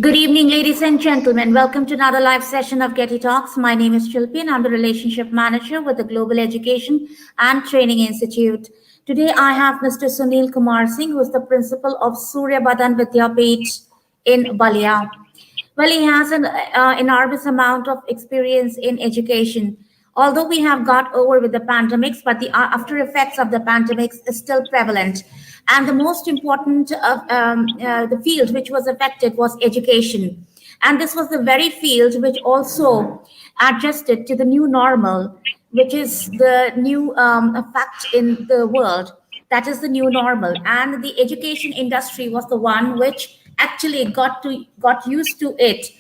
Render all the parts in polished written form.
Good evening, ladies and gentlemen. Welcome to another live session of GETI Talks. My name is Shilpi and I'm the Relationship Manager with the Global Education and Training Institute. Today I have Mr. Sunil Kumar Singh, who is the principal of Surya Badan Vidyapith in Balia. Well, he has an enormous amount of experience in education. Although we have got over with the pandemics, but the after effects of the pandemics is still prevalent. And the most important the field which was affected was education. And this was the very field which also adjusted to the new normal, which is the new fact in the world. That is the new normal. And the education industry was the one which actually got used to it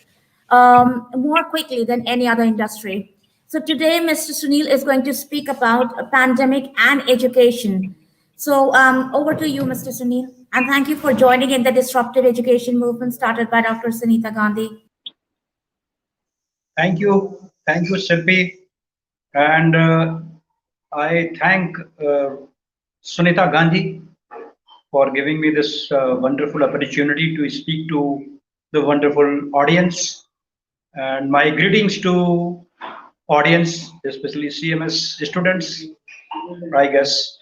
more quickly than any other industry. So today, Mr. Sunil is going to speak about a pandemic and education. So over to you, Mr. Sunil, and thank you for joining in the disruptive education movement started by Dr. Sunita Gandhi. Thank you, Shilpi, and I thank Sunita Gandhi for giving me this wonderful opportunity to speak to the wonderful audience. And my greetings to audience, especially CMS students, I guess.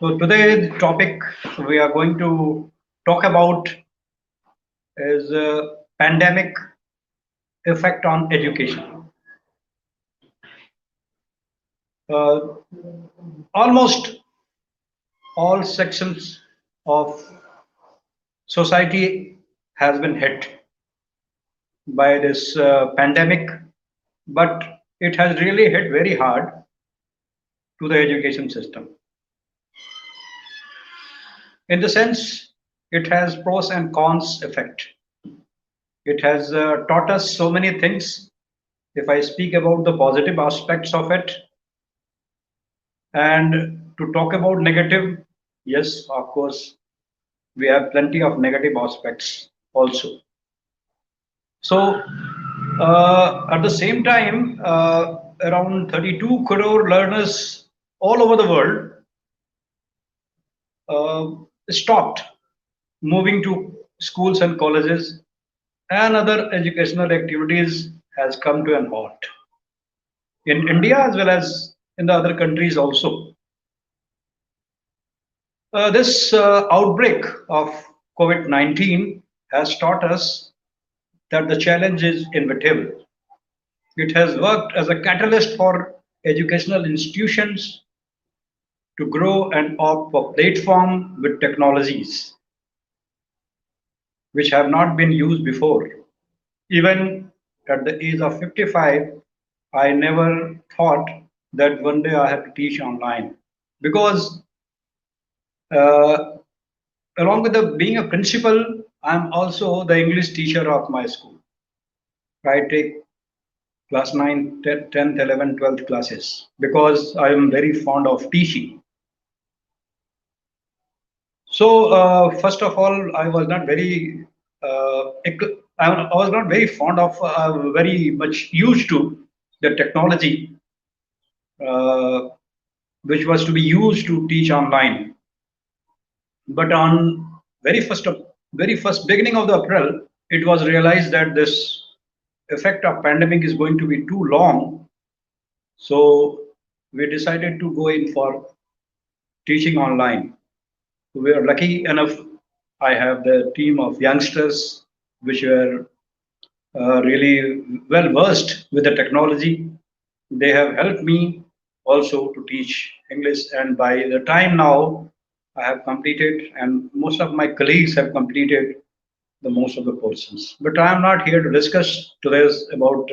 So today the topic we are going to talk about is pandemic effect on education. Uh, Almost all sections of society has been hit by this pandemic, but it has really hit very hard to the education system. In the sense, it has pros and cons effect. It has taught us so many things. If I speak about the positive aspects of it, and to talk about negative, yes, of course, we have plenty of negative aspects also. So, at the same time, around 32 crore learners all over the world stopped moving to schools and colleges, and other educational activities has come to an halt in India as well as in the other countries also. This outbreak of COVID-19 has taught us that the challenge is inevitable. It has worked as a catalyst for educational institutions to grow and opt for platform with technologies which have not been used before. Even at the age of 55, I never thought that one day I have to teach online because uh, along with being a principal, I'm also the English teacher of my school. I take class 9, 10th, 11th, 12th classes because I am very fond of teaching. So first of all, I was not very, I was not very fond of, very much used to the technology uh, which was to be used to teach online. But on very first beginning of the April, it was realized that this effect of pandemic is going to be too long. So we decided to go in for teaching online. We are lucky enough. I have the team of youngsters which were really well versed with the technology. They have helped me also to teach English, and by the time now I have completed, and most of my colleagues have completed the most of the portions. But I am not here to discuss today about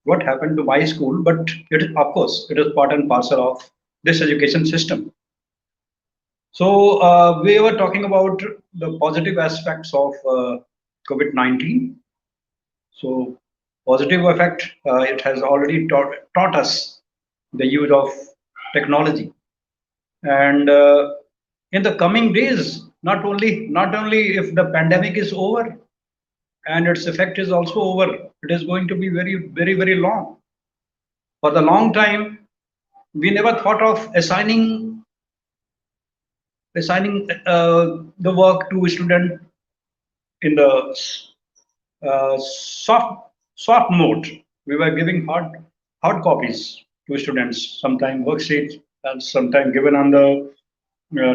what happened to my school, but it is, of course, it is part and parcel of this education system. So we were talking about the positive aspects of COVID-19. So positive effect, it has already taught us the use of technology, and in the coming days, not only if the pandemic is over and its effect is also over, it is going to be very long. For the long time, we never thought of assigning the work to a student in the soft mode. We were giving hard copies to students, sometimes worksheets and sometimes given on the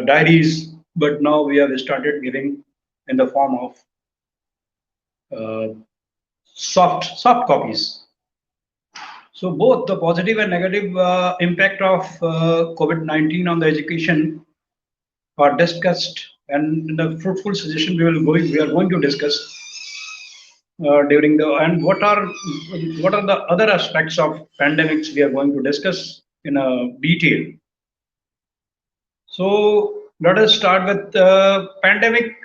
diaries. But now we have started giving in the form of uh, soft copies. So both the positive and negative impact of COVID-19 on the education are discussed, and in the fruitful suggestion we are going to discuss during the and what are the other aspects of pandemics we are going to discuss in a detail. So let us start with pandemic.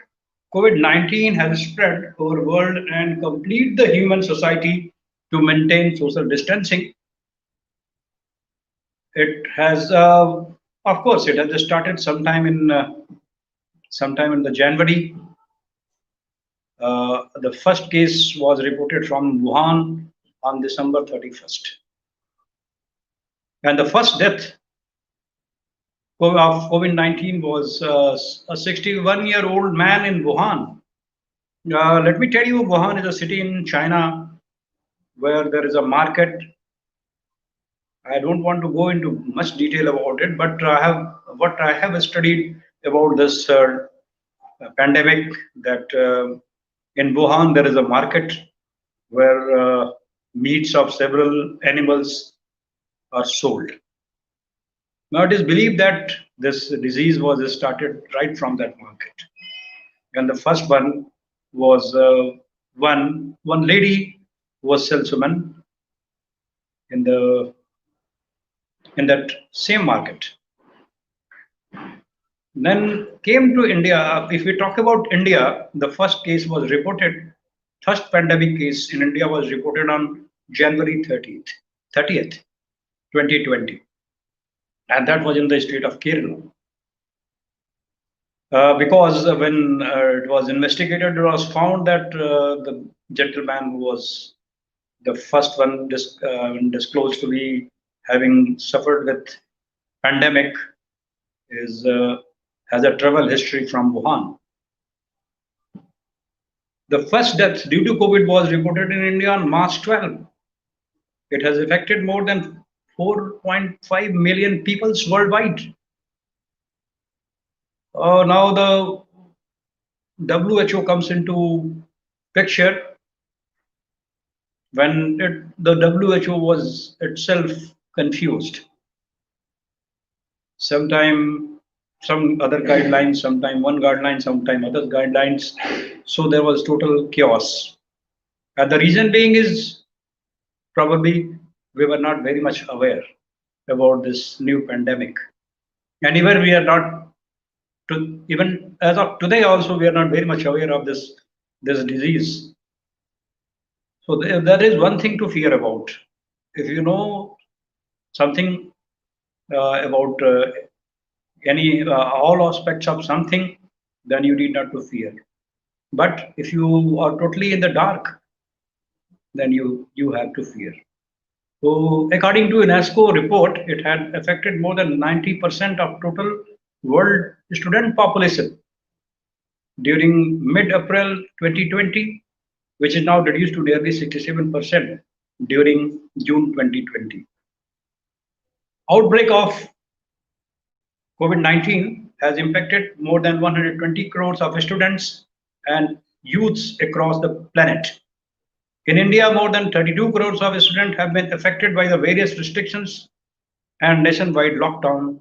COVID-19 has spread over world and complete the human society to maintain social distancing. It has, of course, it has started sometime in the January. The first case was reported from Wuhan on December 31st, and the first death of COVID-19 was a 61-year-old man in Wuhan. Let me tell you, Wuhan is a city in China where there is a market. I don't want to go into much detail about it, but I have studied about this pandemic that in Wuhan there is a market where meats of several animals are sold. Now it is believed that this disease was started right from that market, and the first one was one lady who was saleswoman in the in that same market. Then came to India. If we talk about India, the first case was reported. First pandemic case in India was reported on January 30th, 2020, and that was in the state of Kerala. Because when it was investigated, it was found that the gentleman who was the first one disclosed to be having suffered with pandemic is has a travel history from Wuhan. The first death due to COVID was reported in India on March 12. It has affected more than 4.5 million people worldwide. Now the WHO comes into picture when the WHO was itself confused. Sometime some other guidelines, sometime one guideline, sometime other guidelines. So there was total chaos. And the reason being is probably we were not very much aware about this new pandemic. And even we are not even as of today also we are not very much aware of this disease. So there is one thing to fear about. If you know something about any all aspects of something, then you need not to fear. But if you are totally in the dark, then you have to fear. So according to UNESCO report, it had affected more than 90% of total world student population during mid-April 2020, which is now reduced to nearly 67% during June 2020. Outbreak of COVID-19 has impacted more than 120 crores of students and youths across the planet. In India, more than 32 crores of students have been affected by the various restrictions and nationwide lockdown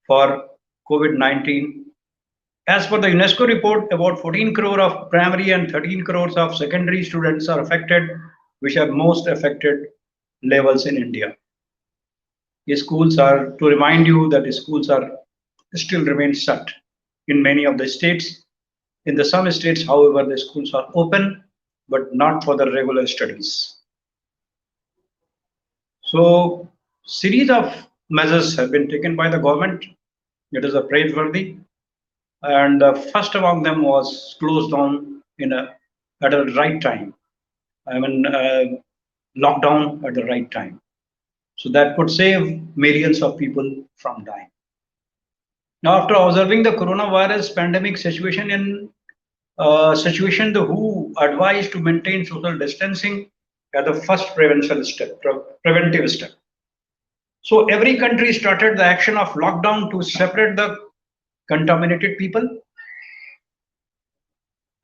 for COVID-19. As per the UNESCO report, about 14 crore of primary and 13 crores of secondary students are affected, which are most affected levels in India. Schools are, to remind you that schools are still remain shut in many of the states. In the some states, however, the schools are open, but not for the regular studies. So, series of measures have been taken by the government. It is a praiseworthy, and the first among them was closed down at a right time. I mean, lockdown at the right time. So that could save millions of people from dying. Now, after observing the coronavirus pandemic situation in situation, the WHO advised to maintain social distancing as the first preventive step. So every country started the action of lockdown to separate the contaminated people.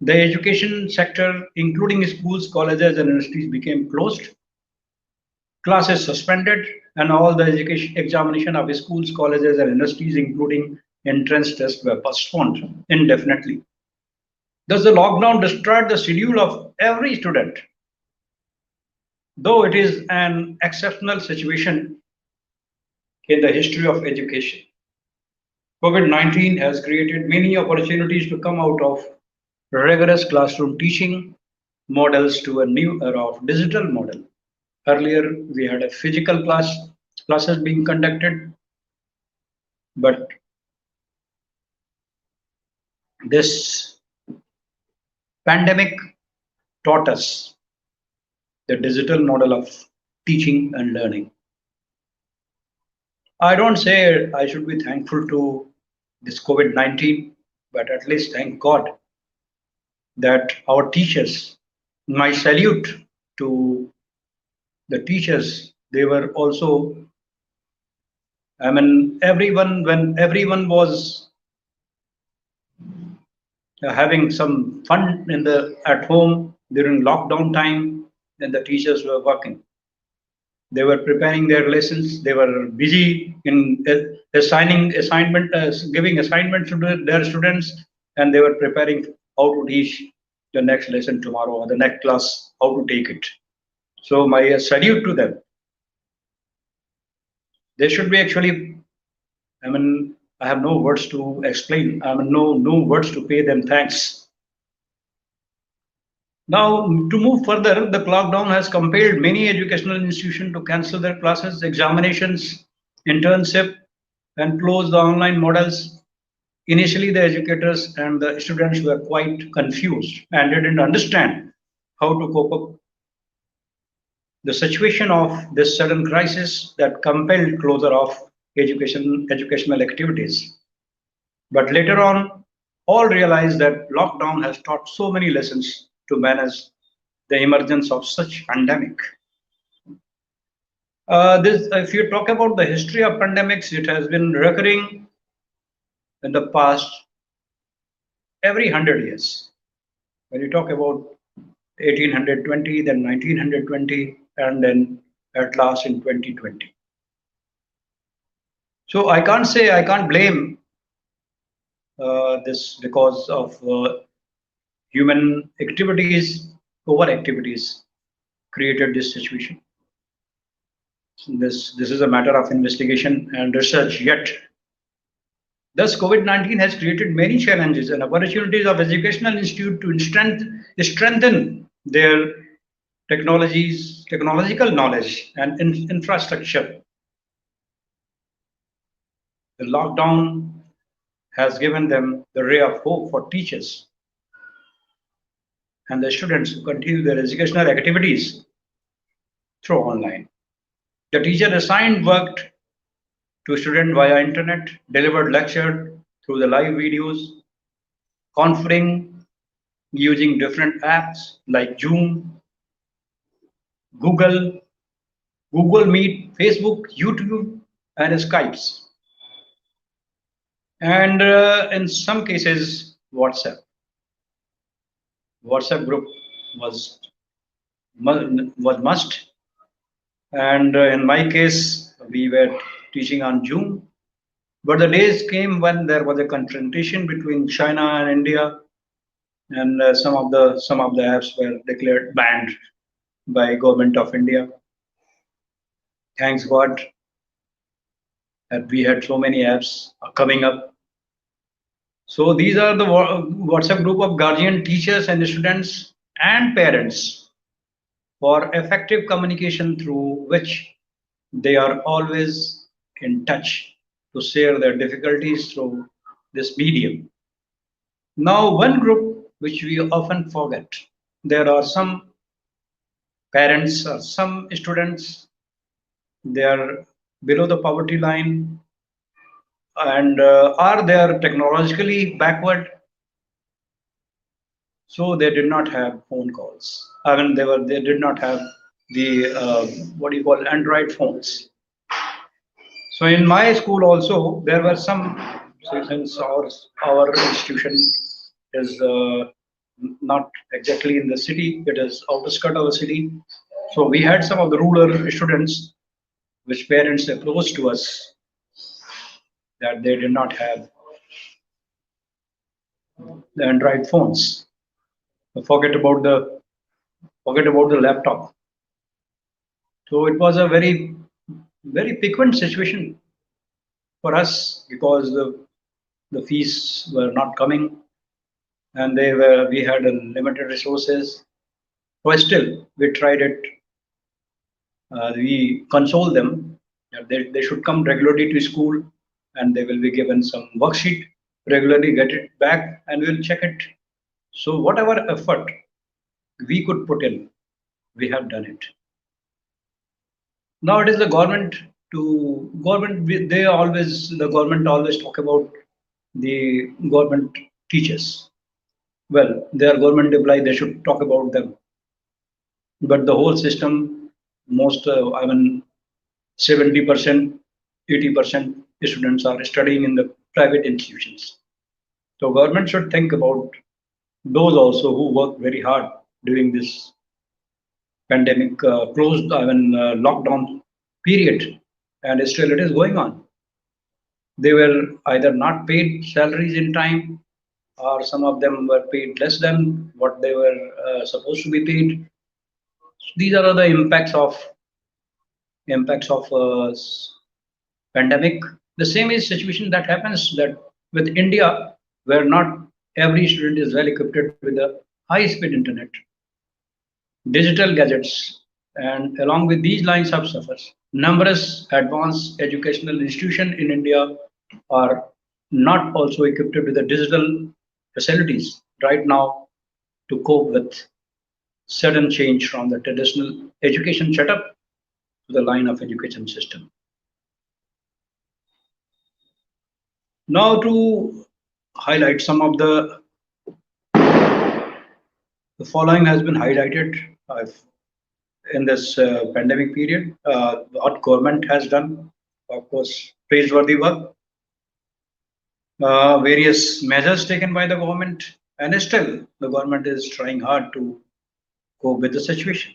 The education sector, including schools, colleges, and universities, became closed. Classes suspended, and all the education examination of schools, colleges, and universities, including entrance tests, were postponed indefinitely. Thus, the lockdown destroyed the schedule of every student. Though it is an exceptional situation in the history of education, COVID-19 has created many opportunities to come out of rigorous classroom teaching models to a new era of digital model. Earlier, we had a physical classes being conducted, but this pandemic taught us the digital model of teaching and learning. I don't say I should be thankful to this COVID-19, but at least thank God that our teachers, my salute to the teachers, they were also, I mean, when everyone was having some fun at home during lockdown time, then the teachers were working. They were preparing their lessons. They were busy in giving assignments to their students, and they were preparing how to teach the next lesson tomorrow or the next class, how to take it. So my salute to them. They should be actually. I mean, I have no words to explain. I mean, no words to pay them thanks. Now, to move further, the lockdown has compelled many educational institutions to cancel their classes, examinations, internship, and close the online models. Initially, the educators and the students were quite confused and didn't understand how to cope up the situation of this sudden crisis that compelled closure of educational activities. But later on, all realized that lockdown has taught so many lessons to manage the emergence of such pandemic. If you talk about the history of pandemics, it has been recurring in the past every 100 years. When you talk about 1820, then 1920, and then at last in 2020. So I can't blame this because of human activities, over activities created this situation. This is a matter of investigation and research. Yet, thus COVID-19 has created many challenges and opportunities of educational institute to strengthen their technological knowledge and infrastructure. The lockdown has given them the ray of hope for teachers and the students who continue their educational activities through online. The teacher assigned worked to student via internet, delivered lecture through the live videos, conferring using different apps like Zoom, Google, Google Meet, Facebook, YouTube, and Skypes. And in some cases, WhatsApp. WhatsApp group was was must. And in my case, we were teaching on Zoom. But the days came when there was a confrontation between China and India, and some of the apps were declared banned by government of India. Thanks God that we had so many apps coming up. So these are the WhatsApp group of guardian teachers and students and parents for effective communication through which they are always in touch to share their difficulties through this medium. Now, one group which we often forget, there are some parents or some students, they are below the poverty line and are they technologically backward. So they did not have phone calls. I mean, they did not have the what do you call Android phones. So in my school also there were some, since our institution is not exactly in the city, it is outskirt of the city. So we had some of the rural students which parents approached to us that they did not have the Android phones. Forget about the laptop. So it was a very piquant situation for us because the fees were not coming and we had a limited resources. But still, we tried it. We console them that they should come regularly to school and they will be given some worksheet regularly, get it back, and we'll check it. So whatever effort we could put in, we have done it. Now it is the government to government. The government always talk about the government teachers. Well, they are government employee. They should talk about them. But the whole system, most I mean, 70%, 80% students are studying in the private institutions. So government should think about those also who work very hard during this pandemic closed, I mean, lockdown period, and still it is going on. They were either not paid salaries in time, or some of them were paid less than what they were supposed to be paid. These are the impacts of pandemic. The same is situation that happens that with India, where not every student is well equipped with a high-speed internet, digital gadgets, and along with these lines of suffers, numerous advanced educational institutions in India are not also equipped with the digital facilities right now to cope with sudden change from the traditional education setup to the line of education system. Now to highlight some of the following has been highlighted in this pandemic period. What government has done, of course, praiseworthy work. Various measures taken by the government, and still the government is trying hard to cope with the situation.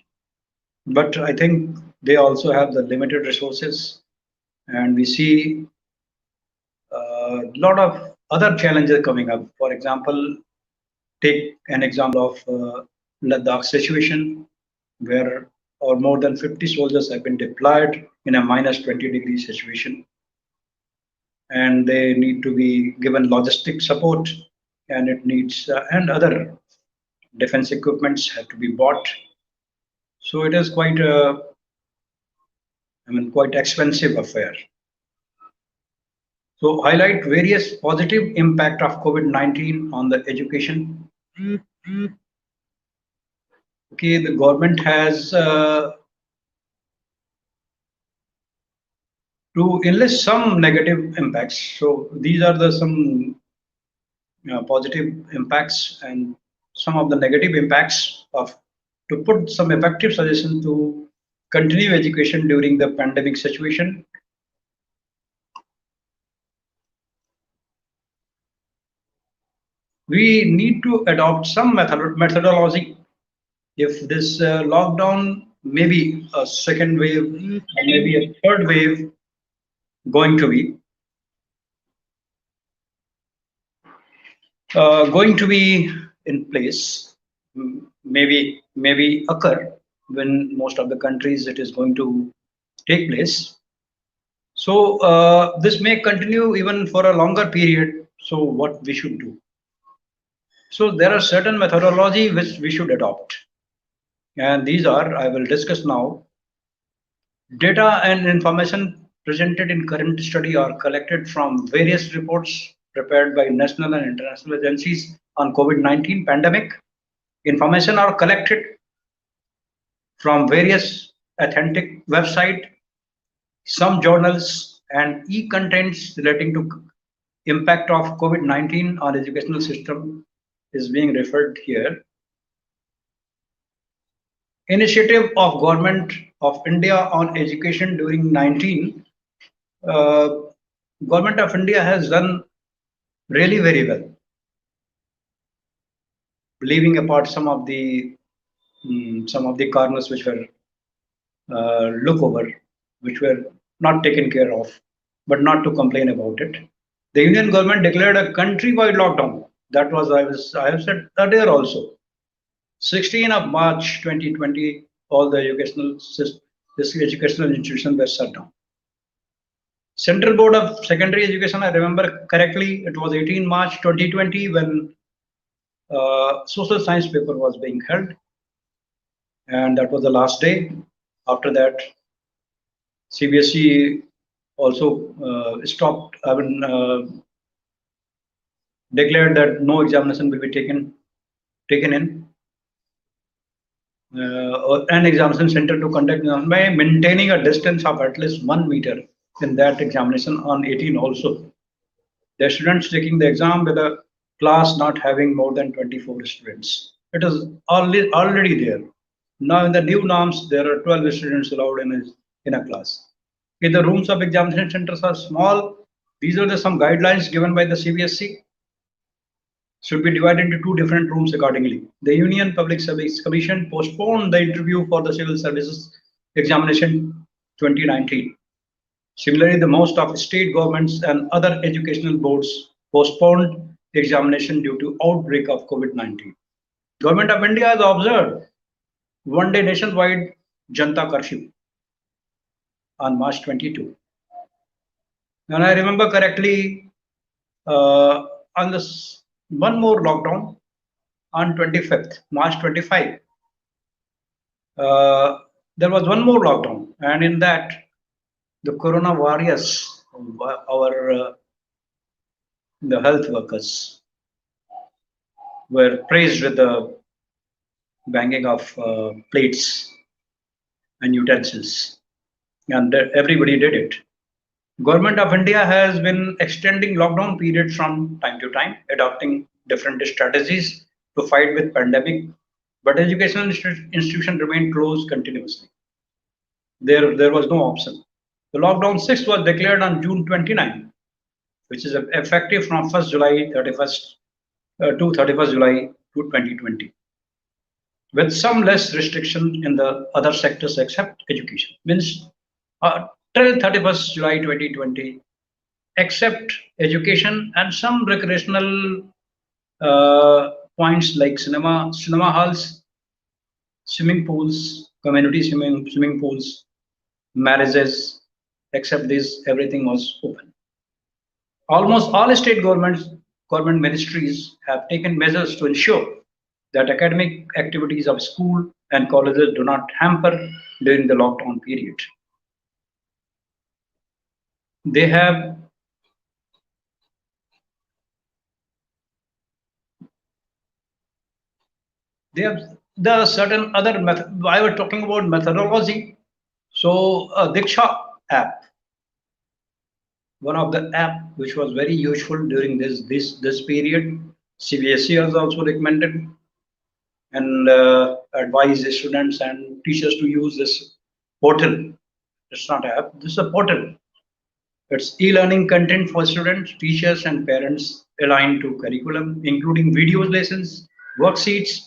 But I think they also have the limited resources, and we see a lot of other challenges coming up. For example, take an example of Ladakh situation, where or more than 50 soldiers have been deployed in a minus 20-degree situation, and they need to be given logistic support, and it needs and other defense equipments have to be bought. So it is quite a, I mean, quite expensive affair. So highlight various positive impact of COVID-19 on the education. Okay, the government has to enlist some negative impacts. So these are the some positive impacts and some of the negative impacts of to put some effective suggestions to continue education during the pandemic situation. We need to adopt some methodology if this lockdown, maybe a second wave or maybe a third wave going to be in place, maybe occur when most of the countries it is going to take place. So this may continue even for a longer period. So what we should do? So there are certain methodology which we should adopt, and these are I will discuss now. Data and information presented in current study are collected from various reports prepared by national and international agencies on COVID-19 pandemic. Information are collected from various authentic website, some journals, and e-contents relating to impact of COVID-19 on educational system. is being referred here. Initiative of Government of India on education during 19. Uh, Government of India has done really very well, leaving apart some of the corners which were look over, which were not taken care of, but not to complain about it. The Union government declared a countrywide lockdown. That was I have said earlier also. 16th of March 2020, all the this educational institutions were shut down. Central Board of Secondary Education, I remember correctly, it was 18 March 2020 when social science paper was being held, and that was the last day. After that, CBSE also stopped, declared that no examination will be taken in an examination center to conduct by maintaining a distance of at least 1 meter in that examination on 18 also. The students taking the exam with a class not having more than 24 students. It is already there. Now in the new norms, there are 12 students allowed in a class. If the rooms of examination centers are small, these are some guidelines given by the CBSE, should be divided into two different rooms accordingly. The Union Public Service Commission postponed the interview for the Civil Services Examination 2019. Similarly, the most of state governments and other educational boards postponed examination due to outbreak of COVID-19. Government of India has observed one-day nationwide Janta curfew on March 22. And I remember correctly, on this one more lockdown on 25th, March 25. There was one more lockdown, and in that, the corona warriors, our the health workers, were praised with the banging of plates and utensils, and everybody did it. Government of India has been extending lockdown periods from time to time, adopting different strategies to fight with pandemic, but educational institutions remained closed continuously. There was no option. The lockdown 6 was declared on June 29, which is effective from 1st July 31st to 31st July to 2020, with some less restriction in the other sectors except education. Means till 31st July 2020, except education and some recreational points like cinema halls, swimming pools, community swimming pools, marriages, except this, everything was open. Almost all state government ministries have taken measures to ensure that academic activities of school and colleges do not hamper during the lockdown period. They have they have the certain other method. I was talking about methodology. So Diksha app, one of the app which was very useful during this period. CBSE has also recommended and advised the students and teachers to use this portal. It's not an app. This is a portal. It's e-learning content for students, teachers, and parents aligned to curriculum, including video lessons, worksheets,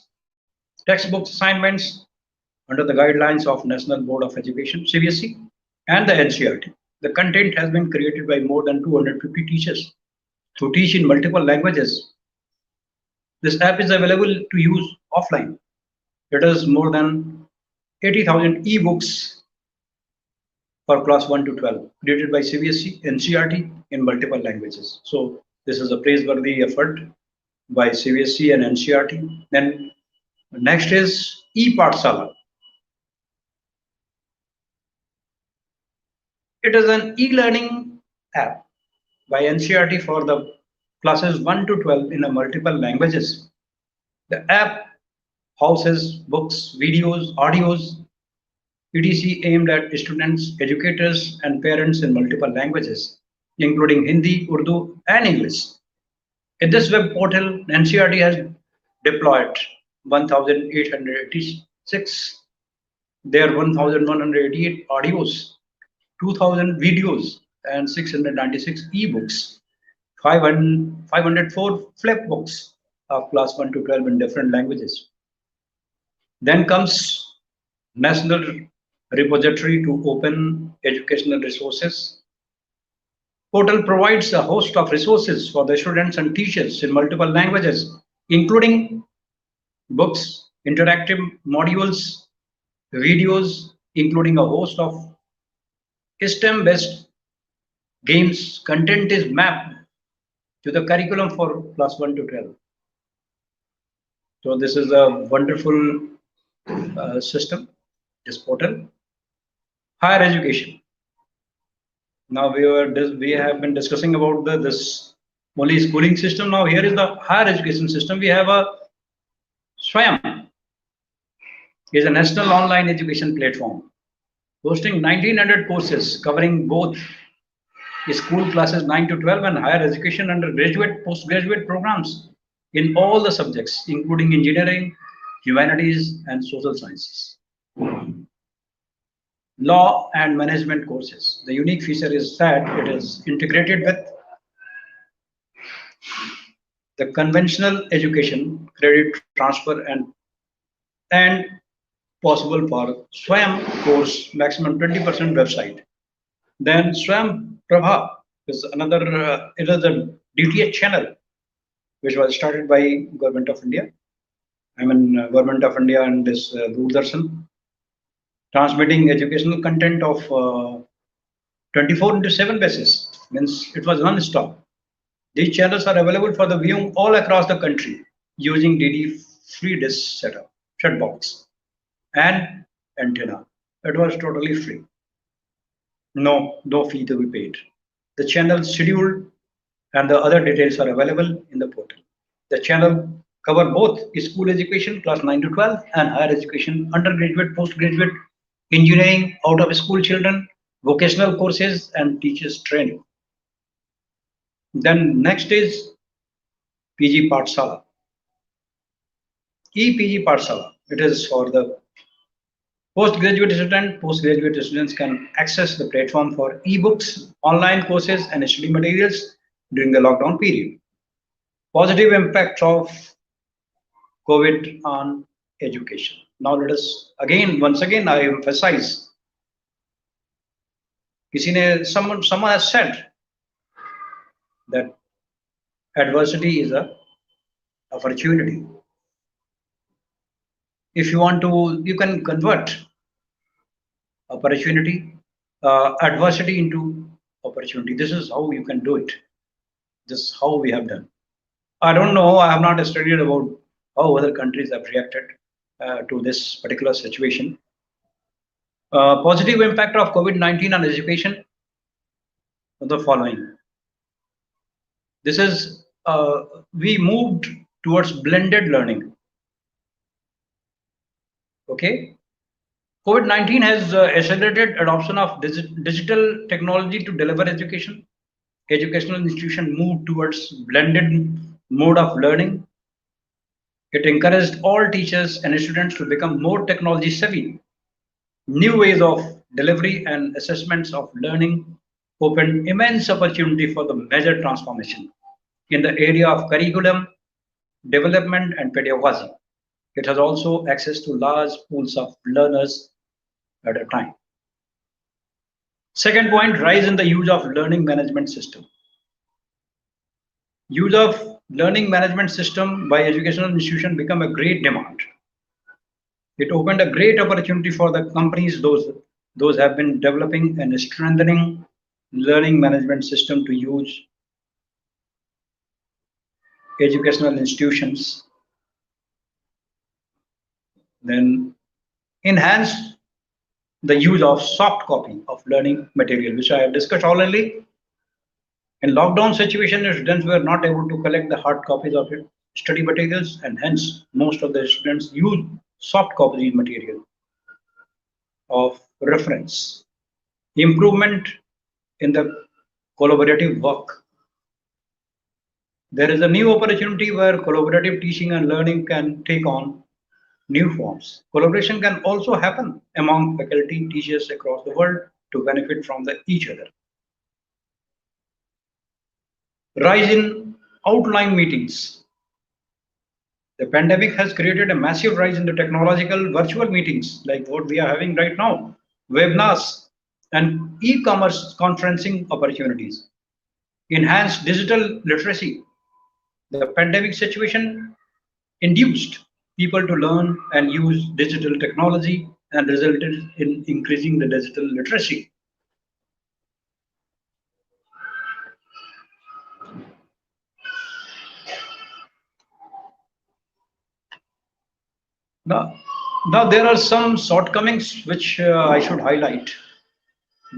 textbooks, assignments under the guidelines of National Board of Education (CBSE) and the NCERT. The content has been created by more than 250 teachers to teach in multiple languages. This app is available to use offline. It has more than 80,000 e-books for class 1 to 12, created by CBSE, NCERT in multiple languages. So this is a praiseworthy effort by CBSE and NCERT. Then next is e-Pathshala. It is an e-learning app by NCERT for the classes 1 to 12 in a multiple languages. The app houses books, videos, audios, etc. aimed at students, educators, and parents in multiple languages, including Hindi, Urdu, and English. In this web portal, NCERT has deployed 1,886. There are 1,188 audios, 2,000 videos, and 696 ebooks, 504 flip books of class 1 to 12 in different languages. Then comes National Repository to Open Educational Resources. Portal provides a host of resources for the students and teachers in multiple languages, including books, interactive modules, videos, including a host of STEM-based games. Content is mapped to the curriculum for class 1 to 12. So this is a wonderful system, this portal. Higher education. Now we have been discussing about this only schooling system. Now here is the higher education system. We have a Swayam, is a national online education platform hosting 1900 courses covering both school classes 9 to 12 and higher education undergraduate, postgraduate programs in all the subjects, including engineering, humanities, and social sciences. Law and management courses. The unique feature is that it is integrated with the conventional education, credit transfer, and possible for Swam course maximum 20% website. Then Swam Prabha is another. It is a DTH channel which was started by Government of India. I mean, Government of India and this Doordarshan, transmitting educational content of 24 into 7 basis. Means it was non-stop. These channels are available for the viewing all across the country using DD free dish setup, set box, and antenna. It was totally free. No fee to be paid. The channel schedule and the other details are available in the portal. The channel cover both school education, class 9 to 12, and higher education, undergraduate, postgraduate, engineering, out of school children, vocational courses, and teachers training. Then next is PG Pathshala. EPG Pathshala. It is for the postgraduate students can access the platform for ebooks, online courses, and study materials during the lockdown period. Positive impact of COVID on education. Now let us once again, I emphasize. Someone has said that adversity is a opportunity. If you want to, you can convert adversity into opportunity. This is how you can do it. This is how we have done. I don't know. I have not studied about how other countries have reacted to this particular situation. Positive impact of COVID-19 on education. The following. This is we moved towards blended learning. Okay. COVID-19 has accelerated adoption of digital technology to deliver education. Educational institution moved towards blended mode of learning. It encouraged all teachers and students to become more technology savvy. New ways of delivery and assessments of learning opened immense opportunity for the major transformation in the area of curriculum, development, and pedagogy. It has also access to large pools of learners at a time. Second point, rise in the use of learning management system. Use of learning management system by educational institution become a great demand. It opened a great opportunity for the companies, those have been developing and strengthening learning management system to use educational institutions. Then enhance the use of soft copy of learning material, which I have discussed already. In lockdown situation, students were not able to collect the hard copies of study materials, and hence most of the students use soft copies material of reference. Improvement in the collaborative work. There is a new opportunity where collaborative teaching and learning can take on new forms. Collaboration can also happen among faculty, teachers across the world to benefit from each other. Rise in outline meetings. The pandemic has created a massive rise in the technological virtual meetings like what we are having right now, webinars, and e-commerce conferencing opportunities. Enhanced digital literacy. The pandemic situation induced people to learn and use digital technology and resulted in increasing the digital literacy. Now, now there are some shortcomings which I should highlight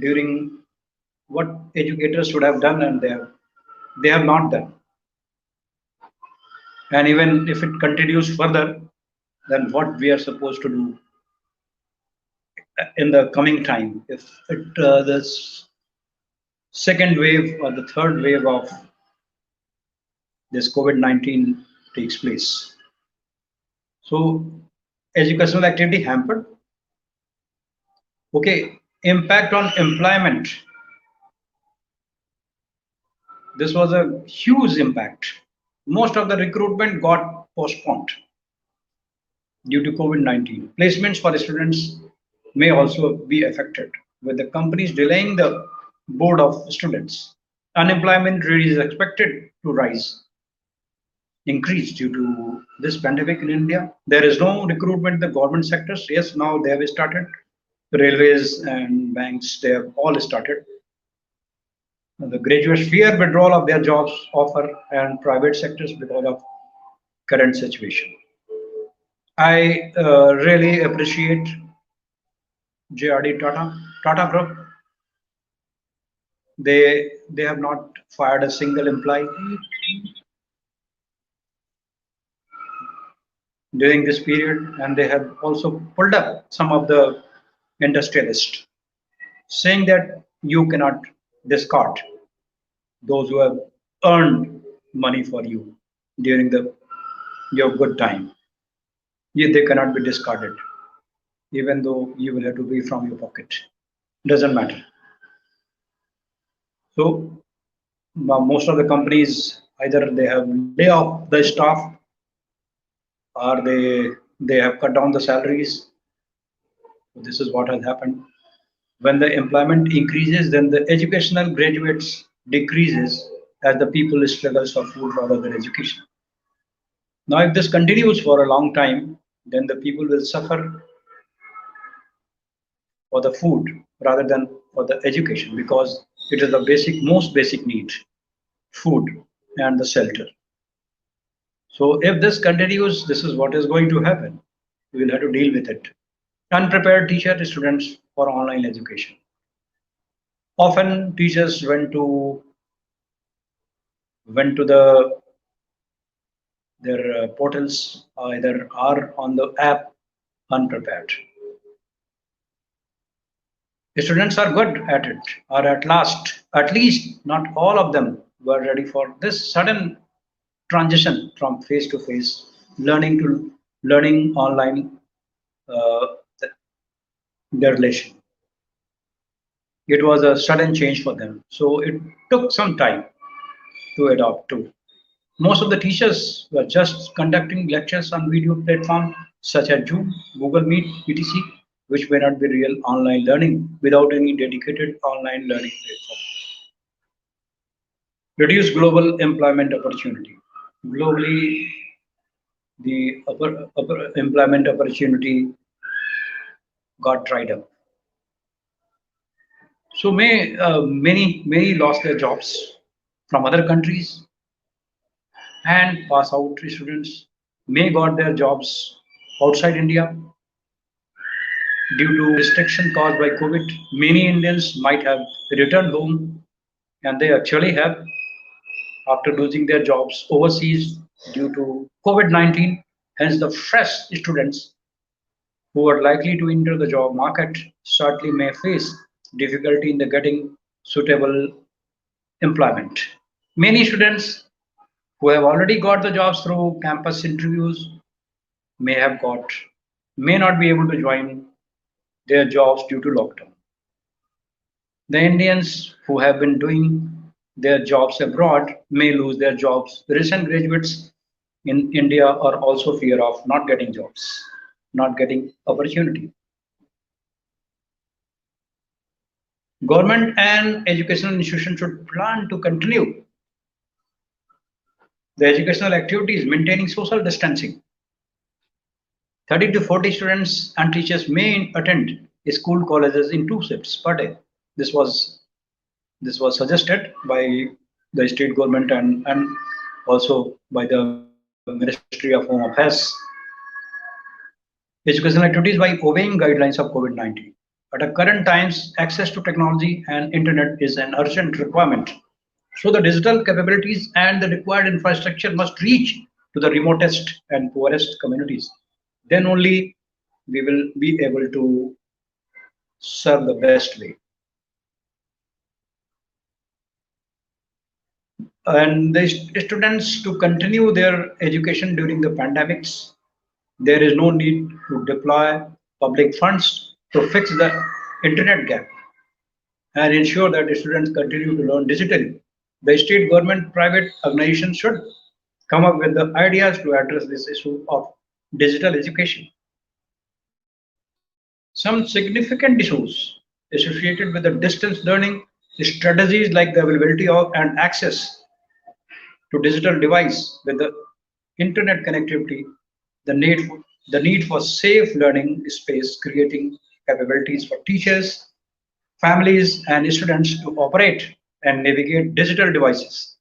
during what educators should have done and they have not done. And even if it continues further, then what we are supposed to do in the coming time if this second wave or the third wave of this COVID-19 takes place. So educational activity hampered. Okay, impact on employment. This was a huge impact. Most of the recruitment got postponed due to COVID-19. Placements for students may also be affected, with the companies delaying the board of students. Unemployment rate is expected to increase due to this pandemic in India. There is no recruitment in the government sectors. Yes, now they have started. The railways and banks, they have all started. The graduates fear withdrawal of their jobs offer and private sectors because of current situation. I really appreciate JRD Tata Group. They have not fired a single employee during this period, and they have also pulled up some of the industrialists, saying that you cannot discard those who have earned money for you during your good time. They cannot be discarded, even though you will have to pay from your pocket. Doesn't matter. So most of the companies either they have lay off the staff or they have cut down the salaries. This is what has happened. When the employment increases, then the educational graduates decreases as the people struggles for food rather than education. Now, if this continues for a long time, then the people will suffer for the food rather than for the education because it is the most basic need, food and the shelter. So if this continues, this is what is going to happen. We will have to deal with it. Unprepared teacher students for online education. Often teachers went to their portals either are on the app unprepared. The students are good at it, or at least not all of them were ready for this sudden transition from face to face learning to learning online, uh, their relation. It was a sudden change for them. So it took some time to adopt to. Most of the teachers were just conducting lectures on video platforms such as Zoom, Google Meet, etc., which may not be real online learning without any dedicated online learning platform. Reduce global employment opportunity. Globally, the upper employment opportunity got dried up. So many lost their jobs from other countries and pass out students may got their jobs outside India due to restriction caused by COVID. Many Indians might have returned home and they actually have after losing their jobs overseas due to COVID-19. Hence, the fresh students who are likely to enter the job market certainly may face difficulty in the getting suitable employment. Many students who have already got the jobs through campus interviews may have got may not be able to join their jobs due to lockdown. The Indians who have been doing their jobs abroad may lose their jobs. Recent graduates in India are also fear of not getting jobs, not getting opportunity. Government and educational institutions should plan to continue the educational activities, maintaining social distancing. 30 to 40 students and teachers may attend school colleges in two shifts per day. This was this was suggested by the state government and also by the Ministry of Home Affairs. Educational activities by obeying guidelines of COVID-19. At the current times, access to technology and internet is an urgent requirement. So the digital capabilities and the required infrastructure must reach to the remotest and poorest communities. Then only we will be able to serve the best way. And the students to continue their education during the pandemics, there is no need to deploy public funds to fix the internet gap and ensure that the students continue to learn digitally. The state government private organizations should come up with the ideas to address this issue of digital education. Some significant issues associated with the distance learning strategies like the availability of and access to digital device with the internet connectivity, the need the need for safe learning space, creating capabilities for teachers, families, and students to operate and navigate digital devices,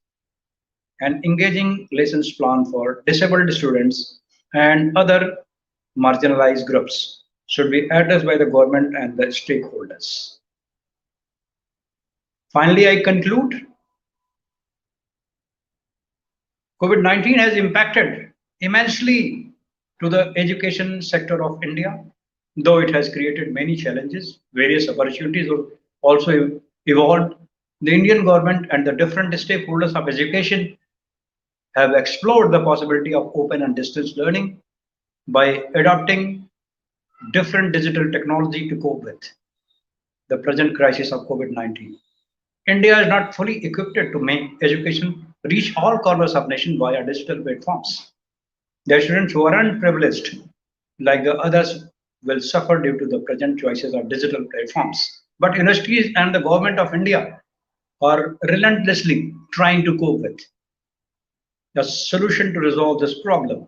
and engaging lessons plan for disabled students and other marginalized groups should be addressed by the government and the stakeholders. Finally, I conclude COVID-19 has impacted immensely to the education sector of India, though it has created many challenges. Various opportunities have also evolved. The Indian government and the different stakeholders of education have explored the possibility of open and distance learning by adopting different digital technology to cope with the present crisis of COVID-19. India is not fully equipped to make education reach all corners of nation via digital platforms. The students who are unprivileged, like the others, will suffer due to the present choices of digital platforms. But universities and the government of India are relentlessly trying to cope with the solution to resolve this problem.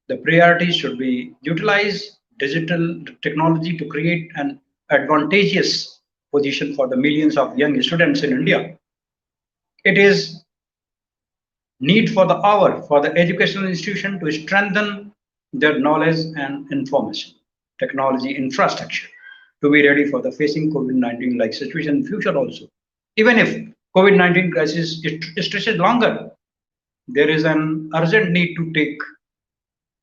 The priority should be utilize digital technology to create an advantageous position for the millions of young students in India. It is need for the hour for the educational institution to strengthen their knowledge and information technology infrastructure to be ready for the facing COVID-19 like situation in future also. Even if COVID-19 crisis stretches longer, there is an urgent need to take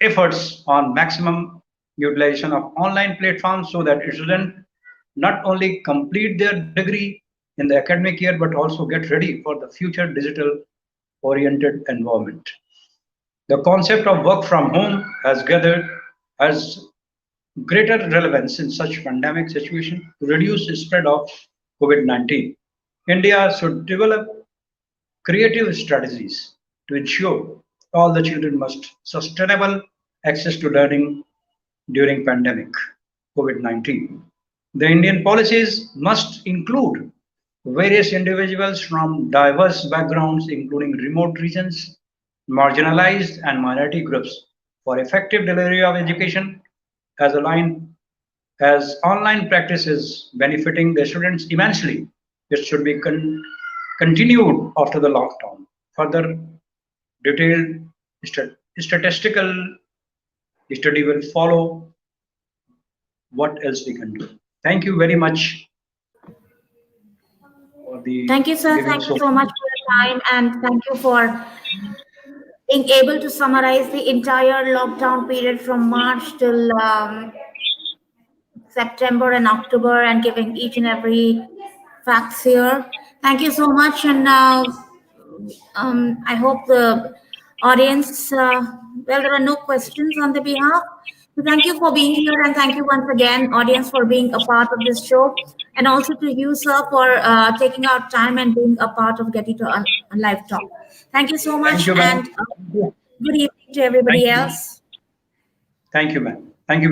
efforts on maximum utilization of online platforms so that students not only complete their degree in the academic year but also get ready for the future digital oriented environment. The concept of work from home has greater relevance in such pandemic situation to reduce the spread of COVID-19. India should develop creative strategies to ensure all the children must sustainable access to learning during pandemic COVID-19. The Indian policies must include various individuals from diverse backgrounds, including remote regions, marginalized and minority groups, for effective delivery of education as aligned as online practices benefiting the students immensely. It should be continued after the lockdown. Further detailed statistical study will follow what else we can do. Thank you very much for the Thank you, sir. giving Thank you so so much for your time, and thank you for being able to summarize the entire lockdown period from March till September and October and giving each and every facts here. Thank you so much. And now I hope the audience, well, there are no questions on the behalf. So thank you for being here, and thank you once again, audience, for being a part of this show, and also to you, sir, for taking out time and being a part of Getty to Live Talk. Thank you so Thank much, you, ma'am. and good evening to everybody Thank you. else. Thank you, ma'am.